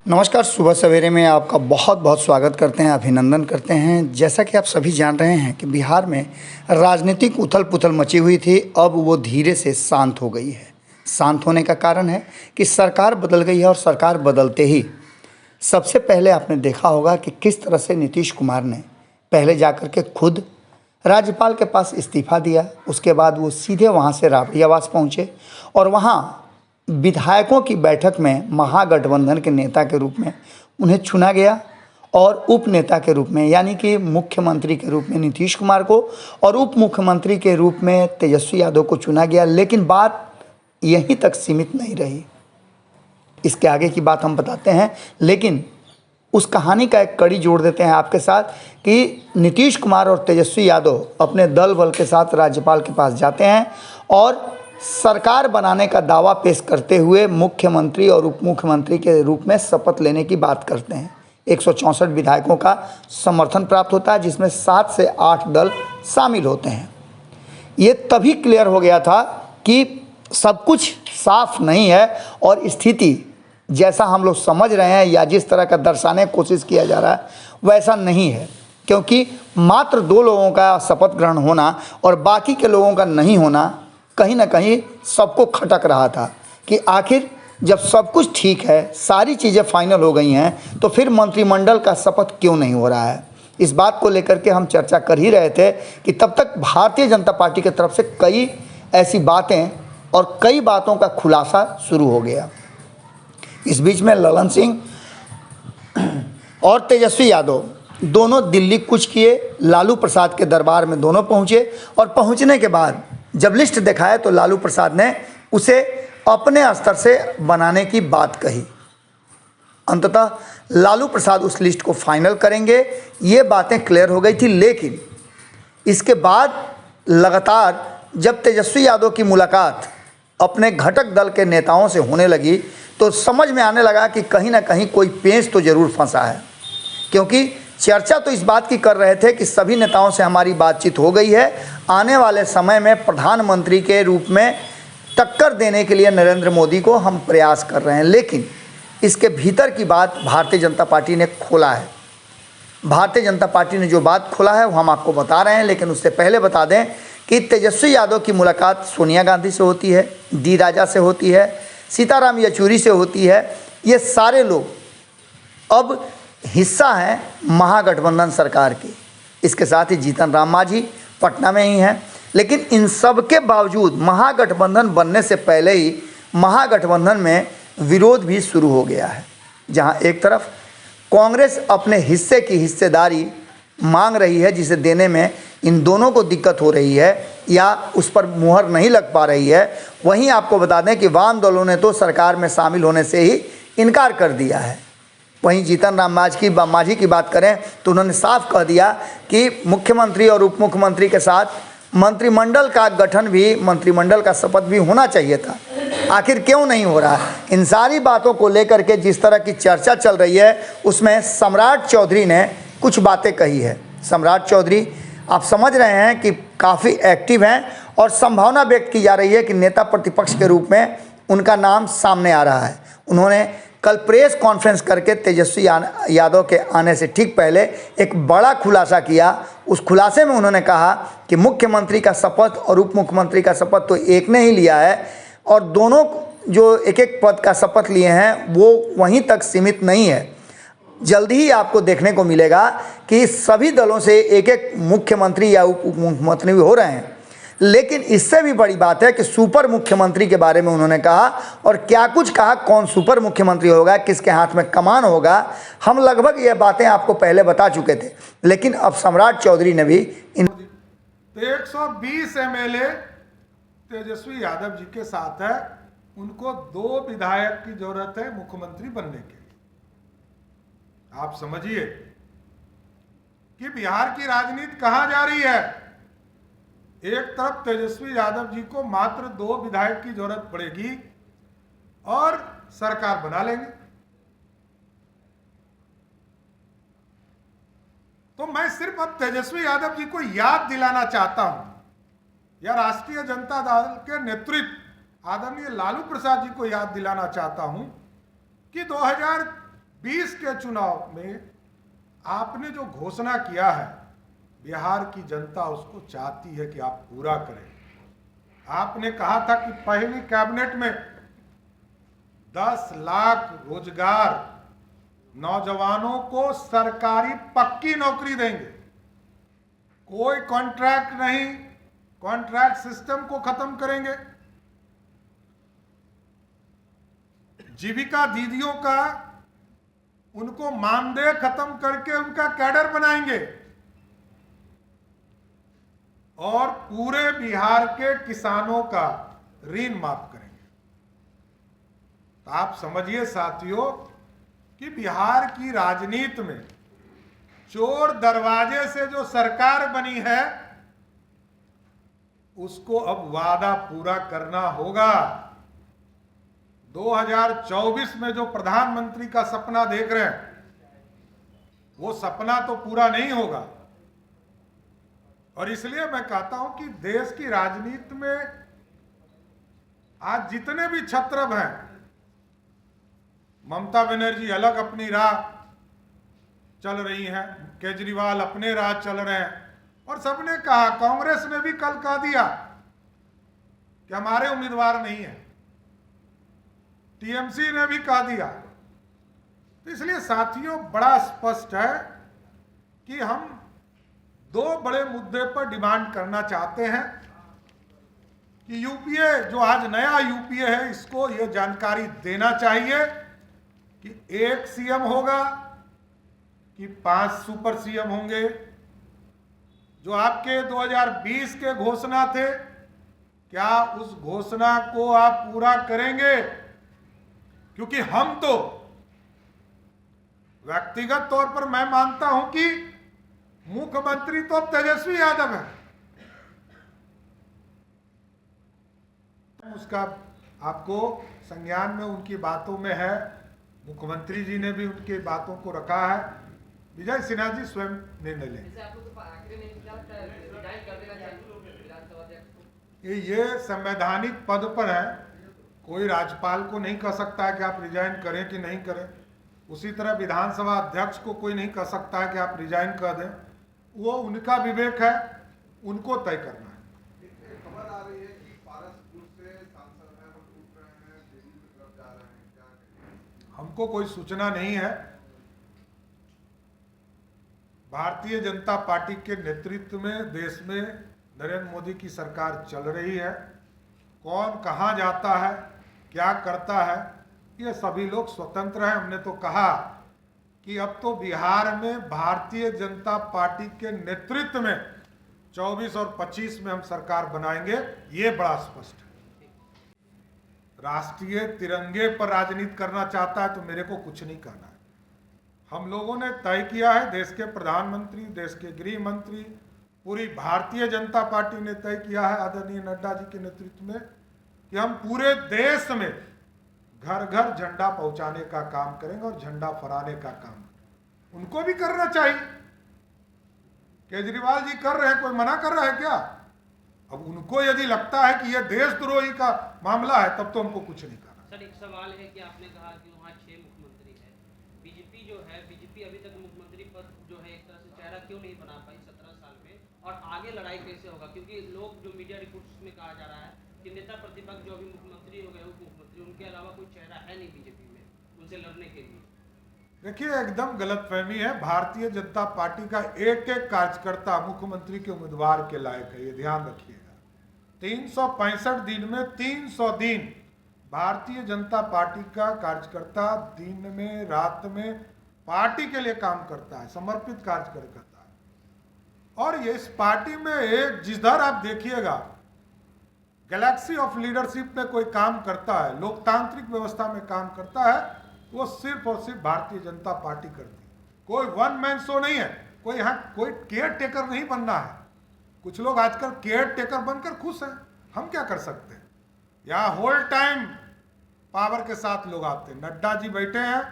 नमस्कार। सुबह सवेरे में आपका बहुत बहुत स्वागत करते हैं, अभिनंदन करते हैं। जैसा कि आप सभी जान रहे हैं कि बिहार में राजनीतिक उथल पुथल मची हुई थी, अब वो धीरे से शांत हो गई है। शांत होने का कारण है कि सरकार बदल गई है और सरकार बदलते ही सबसे पहले आपने देखा होगा कि किस तरह से नीतीश कुमार ने पहले जाकर के खुद राज्यपाल के पास इस्तीफ़ा दिया। उसके बाद वो सीधे वहाँ से राबड़ी आवास पहुँचे और वहाँ विधायकों की बैठक में महागठबंधन के नेता के रूप में उन्हें चुना गया और उप नेता के रूप में यानी कि मुख्यमंत्री के रूप में नीतीश कुमार को और उप मुख्यमंत्री के रूप में तेजस्वी यादव को चुना गया। लेकिन बात यहीं तक सीमित नहीं रही, इसके आगे की बात हम बताते हैं। लेकिन उस कहानी का एक कड़ी जोड़ देते हैं आपके साथ कि नीतीश कुमार और तेजस्वी यादव अपने दल बल के साथ राज्यपाल के पास जाते हैं और सरकार बनाने का दावा पेश करते हुए मुख्यमंत्री और उप मुख्यमंत्री के रूप में शपथ लेने की बात करते हैं। 164 विधायकों का समर्थन प्राप्त होता है, जिसमें 7 से 8 दल शामिल होते हैं। ये तभी क्लियर हो गया था कि सब कुछ साफ नहीं है और स्थिति जैसा हम लोग समझ रहे हैं या जिस तरह का दर्शाने की कोशिश किया जा रहा है वैसा नहीं है, क्योंकि मात्र 2 लोगों का शपथ ग्रहण होना और बाकी के लोगों का नहीं होना कहीं ना कहीं सबको खटक रहा था कि आखिर जब सब कुछ ठीक है, सारी चीज़ें फाइनल हो गई हैं, तो फिर मंत्रिमंडल का शपथ क्यों नहीं हो रहा है। इस बात को लेकर के हम चर्चा कर ही रहे थे कि तब तक भारतीय जनता पार्टी की तरफ से कई ऐसी बातें और कई बातों का खुलासा शुरू हो गया। इस बीच में ललन सिंह और तेजस्वी यादव दोनों दिल्ली कूच किए, लालू प्रसाद के दरबार में दोनों पहुँचे और पहुँचने के बाद जब लिस्ट दिखाए तो लालू प्रसाद ने उसे अपने स्तर से बनाने की बात कही। अंततः लालू प्रसाद उस लिस्ट को फाइनल करेंगे, ये बातें क्लियर हो गई थी। लेकिन इसके बाद लगातार जब तेजस्वी यादव की मुलाकात अपने घटक दल के नेताओं से होने लगी तो समझ में आने लगा कि कहीं ना कहीं कोई पेंच तो ज़रूर फंसा है, क्योंकि चर्चा तो इस बात की कर रहे थे कि सभी नेताओं से हमारी बातचीत हो गई है, आने वाले समय में प्रधानमंत्री के रूप में टक्कर देने के लिए नरेंद्र मोदी को हम प्रयास कर रहे हैं। लेकिन इसके भीतर की बात भारतीय जनता पार्टी ने खोला है। भारतीय जनता पार्टी ने जो बात खोला है वो हम आपको बता रहे हैं। लेकिन उससे पहले बता दें कि तेजस्वी यादव की मुलाकात सोनिया गांधी से होती है, डी राजा से होती है, सीताराम येचुरी से होती है। ये सारे लोग अब हिस्सा हैं महागठबंधन सरकार की। इसके साथ ही जीतन राम मांझी पटना में ही हैं। लेकिन इन सब के बावजूद महागठबंधन बनने से पहले ही महागठबंधन में विरोध भी शुरू हो गया है, जहां एक तरफ कांग्रेस अपने हिस्से की हिस्सेदारी मांग रही है, जिसे देने में इन दोनों को दिक्कत हो रही है या उस पर मुहर नहीं लग पा रही है। वहीं आपको बता दें कि वाम दलों ने तो सरकार में शामिल होने से ही इनकार कर दिया है। वहीं जीतन राम मांझी की बात करें तो उन्होंने साफ कह दिया कि मुख्यमंत्री और उप मुख्यमंत्री के साथ मंत्रिमंडल का गठन भी, मंत्रिमंडल का शपथ भी होना चाहिए था। आखिर क्यों नहीं हो रहा है? इन सारी बातों को लेकर के जिस तरह की चर्चा चल रही है उसमें सम्राट चौधरी ने कुछ बातें कही है। सम्राट चौधरी आप समझ रहे हैं कि काफ़ी एक्टिव हैं और संभावना व्यक्त की जा रही है कि नेता प्रतिपक्ष के रूप में उनका नाम सामने आ रहा है। उन्होंने कल प्रेस कॉन्फ्रेंस करके तेजस्वी यादव के आने से ठीक पहले एक बड़ा खुलासा किया। उस खुलासे में उन्होंने कहा कि मुख्यमंत्री का शपथ और उप मुख्यमंत्री का शपथ तो एक ने ही लिया है और दोनों जो एक एक पद का शपथ लिए हैं वो वहीं तक सीमित नहीं है। जल्दी ही आपको देखने को मिलेगा कि सभी दलों से एक एक मुख्यमंत्री या उप मुख्यमंत्री भी हो रहे हैं। लेकिन इससे भी बड़ी बात है कि सुपर मुख्यमंत्री के बारे में उन्होंने कहा और क्या कुछ कहा, कौन सुपर मुख्यमंत्री होगा, किसके हाथ में कमान होगा। हम लगभग ये बातें आपको पहले बता चुके थे, लेकिन अब सम्राट चौधरी ने भी 120 एमएलए तेजस्वी यादव जी के साथ है, उनको 2 विधायक की जरूरत है मुख्यमंत्री बनने के लिए। आप समझिए कि बिहार की राजनीति कहां जा रही है। एक तरफ तेजस्वी यादव जी को मात्र 2 विधायक की जरूरत पड़ेगी और सरकार बना लेंगे। तो मैं सिर्फ अब तेजस्वी यादव जी को याद दिलाना चाहता हूं या राष्ट्रीय जनता दल के नेतृत्व आदरणीय लालू प्रसाद जी को याद दिलाना चाहता हूं कि 20 के चुनाव में आपने जो घोषणा किया है, बिहार की जनता उसको चाहती है कि आप पूरा करें। आपने कहा था कि पहली कैबिनेट में 10 लाख रोजगार नौजवानों को सरकारी पक्की नौकरी देंगे, कोई कॉन्ट्रैक्ट नहीं, कॉन्ट्रैक्ट सिस्टम को खत्म करेंगे, जीविका दीदियों का उनको मानदेय खत्म करके उनका कैडर बनाएंगे और पूरे बिहार के किसानों का ऋण माफ करेंगे। तो आप समझिए साथियों कि बिहार की राजनीति में चोर दरवाजे से जो सरकार बनी है उसको अब वादा पूरा करना होगा। 2024 में जो प्रधानमंत्री का सपना देख रहे हैं वो सपना तो पूरा नहीं होगा। और इसलिए मैं कहता हूं कि देश की राजनीति में आज जितने भी छत्रप हैं, ममता बनर्जी अलग अपनी राह चल रही हैं, केजरीवाल अपने राह चल रहे हैं, और सबने कहा, कांग्रेस ने भी कल कह दिया कि हमारे उम्मीदवार नहीं है, टीएमसी ने भी कह दिया। तो इसलिए साथियों बड़ा स्पष्ट है कि हम दो बड़े मुद्दे पर डिमांड करना चाहते हैं कि यूपीए जो आज नया यूपीए है इसको ये जानकारी देना चाहिए कि 1 सीएम होगा कि 5 सुपर सीएम होंगे। जो आपके 2020 के घोषणा थे, क्या उस घोषणा को आप पूरा करेंगे? क्योंकि हम तो व्यक्तिगत तौर पर मैं मानता हूं कि मुख्यमंत्री तो तेजस्वी यादव है, उसका आपको संज्ञान में उनकी बातों में है, मुख्यमंत्री जी ने भी उनकी बातों को रखा है। विजय सिन्हा जी स्वयं निर्णय लें। ये संवैधानिक पद पर है, कोई राज्यपाल को नहीं कह सकता है कि आप रिजाइन करें कि नहीं करें। उसी तरह विधानसभा अध्यक्ष को कोई नहीं कह सकता है कि आप रिजाइन कर दें। वो उनका विवेक है, उनको तय करना है। खबर आ रही है कि पारसपुर से सांसद हैं, वो टूट रहे हैं, दिल्ली की तरफ जा रहे हैं, क्या करें? हमको कोई सूचना नहीं है। भारतीय जनता पार्टी के नेतृत्व में देश में नरेंद्र मोदी की सरकार चल रही है। कौन कहाँ जाता है, क्या करता है, ये सभी लोग स्वतंत्र हैं। हमने तो कहा कि अब तो बिहार में भारतीय जनता पार्टी के नेतृत्व में 24 और 25 में हम सरकार बनाएंगे, ये बड़ा स्पष्ट है। राष्ट्रीय तिरंगे पर राजनीति करना चाहता है तो मेरे को कुछ नहीं कहना है। हम लोगों ने तय किया है, देश के प्रधानमंत्री, देश के गृह मंत्री, पूरी भारतीय जनता पार्टी ने तय किया है आदरणीय नड्डा जी के नेतृत्व में कि हम पूरे देश में घर घर झंडा पहुंचाने का काम करेंगे और झंडा फहराने का काम उनको भी करना चाहिए। केजरीवाल जी कर रहे हैं, कोई मना कर रहा है क्या? अब उनको यदि लगता है कि यह देशद्रोही का मामला है तब तो हमको कुछ नहीं करना। सर एक सवाल है कि आपने कहा कि वहाँ 6 मुख्यमंत्री है, बीजेपी जो है, बीजेपी अभी तक मुख्यमंत्री पद जो है एक तरह से चेहरा क्यों नहीं बना पाई 17 साल में, और आगे लड़ाई कैसे होगा? क्योंकि लोग जो मीडिया रिपोर्ट्स में कहा जा रहा है कि नेता प्रतिपक्ष जो अभी मुख्यमंत्री हो गए, उप मुख्यमंत्री, उनके अलावा कोई चेहरा है नहीं बीजेपी में उनसे लड़ने के लिए। देखिए एकदम गलतफहमी है। भारतीय जनता पार्टी का एक एक कार्यकर्ता मुख्यमंत्री के उम्मीदवार के लायक है, ये ध्यान रखिएगा। 365 दिन में 300 दिन भारतीय जनता पार्टी का कार्यकर्ता दिन में रात में पार्टी के लिए काम करता है, समर्पित कार्य करता है। और ये इस पार्टी में एक जिधर आप देखिएगा गैलेक्सी ऑफ लीडरशिप में कोई काम करता है, लोकतांत्रिक व्यवस्था में काम करता है, वो सिर्फ और सिर्फ भारतीय जनता पार्टी करती है। कोई वन मैन शो नहीं है, कोई यहाँ कोई केयर टेकर नहीं बनना है। कुछ लोग आजकल केयर टेकर बनकर खुश हैं, हम क्या कर सकते हैं? यहाँ होल टाइम पावर के साथ लोग आते हैं। नड्डा जी बैठे हैं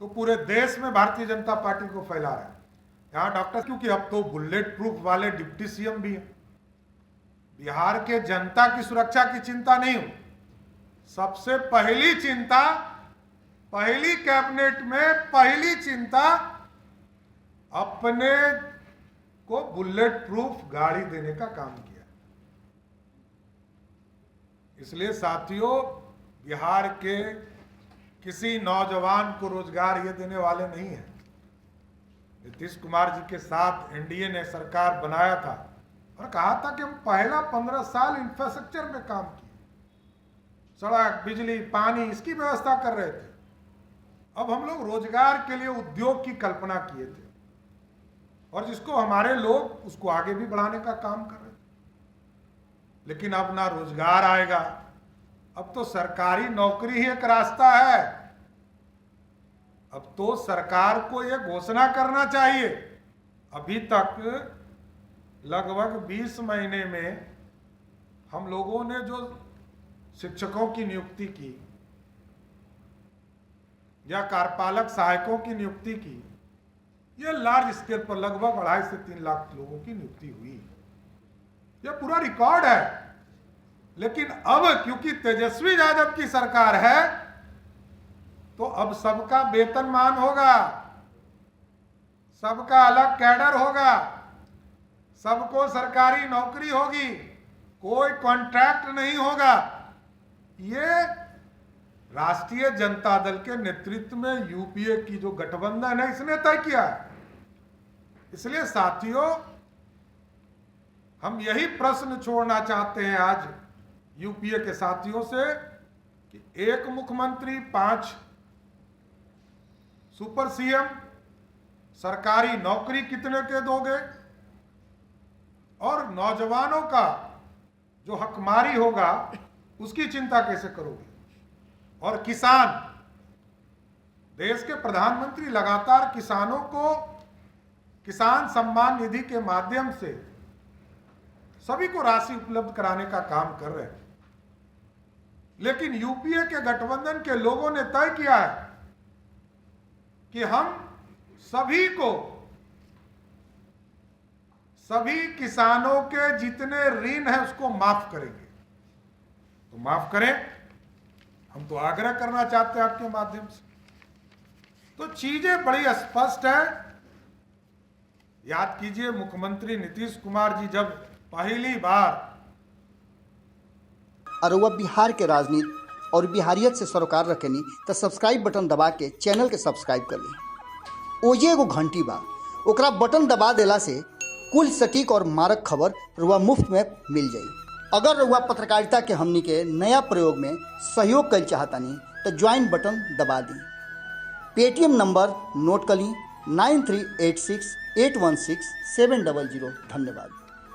तो पूरे देश में भारतीय जनता पार्टी को फैला रहे हैं। यहाँ डॉक्टर, क्योंकि अब तो बुलेट प्रूफ वाले डिप्टी सीएम भी हैं। बिहार के जनता की सुरक्षा की चिंता नहीं हो, सबसे पहली चिंता पहली कैबिनेट में पहली चिंता अपने को बुलेट प्रूफ गाड़ी देने का काम किया। इसलिए साथियों, बिहार के किसी नौजवान को रोजगार ये देने वाले नहीं हैं। नीतीश कुमार जी के साथ एनडीए ने सरकार बनाया था और कहा था कि हम पहला 15 साल इंफ्रास्ट्रक्चर में काम किए, सड़क, बिजली, पानी, इसकी व्यवस्था कर रहे थे। अब हम लोग रोजगार के लिए उद्योग की कल्पना किए थे और जिसको हमारे लोग उसको आगे भी बढ़ाने का काम कर रहे थे। लेकिन अब ना रोजगार आएगा, अब तो सरकारी नौकरी ही एक रास्ता है। अब तो सरकार को यह घोषणा करना चाहिए। अभी तक लगभग 20 महीने में हम लोगों ने जो शिक्षकों की नियुक्ति की या कार्यपालक सहायकों की नियुक्ति की, यह लार्ज स्केल पर लगभग 2.5 से 3 लाख लोगों की नियुक्ति हुई। यह पूरा रिकॉर्ड है। लेकिन अब क्योंकि तेजस्वी यादव की सरकार है तो अब सबका वेतनमान होगा, सबका अलग कैडर होगा, सबको सरकारी नौकरी होगी, कोई कॉन्ट्रैक्ट नहीं होगा। ये राष्ट्रीय जनता दल के नेतृत्व में यूपीए की जो गठबंधन है इसने तय किया है। इसलिए साथियों, हम यही प्रश्न छोड़ना चाहते हैं आज यूपीए के साथियों से कि एक मुख्यमंत्री, 5 सुपर सीएम, सरकारी नौकरी कितने के दोगे और नौजवानों का जो हकमारी होगा उसकी चिंता कैसे करोगे। और किसान, देश के प्रधानमंत्री लगातार किसानों को किसान सम्मान निधि के माध्यम से सभी को राशि उपलब्ध कराने का काम कर रहे हैं। लेकिन यूपीए के गठबंधन के लोगों ने तय किया है कि हम सभी को, सभी किसानों के जितने ऋण है उसको माफ करेंगे। तो माफ करें, हम तो आग्रह करना चाहते हैं आपके माध्यम से। तो चीजें बड़ी स्पष्ट है। याद कीजिए, मुख्यमंत्री नीतीश कुमार जी जब पहली बार अरुआ बिहार के राजनीति और बिहारियत से सरोकार रखेनी तो सब्सक्राइब बटन दबा के चैनल के सब्सक्राइब कर ली। ओजे एगो घंटी बा, ओकरा बटन दबा देला से कुल सटीक और मारक खबर रुआ मुफ्त में मिल जाई। अगर रुआ पत्रकारिता के हमनी के नया प्रयोग में सहयोग कर चाहतानी तो ज्वाइन बटन दबा दी। पेटीएम नंबर नोट कर ली 9386816700। धन्यवाद।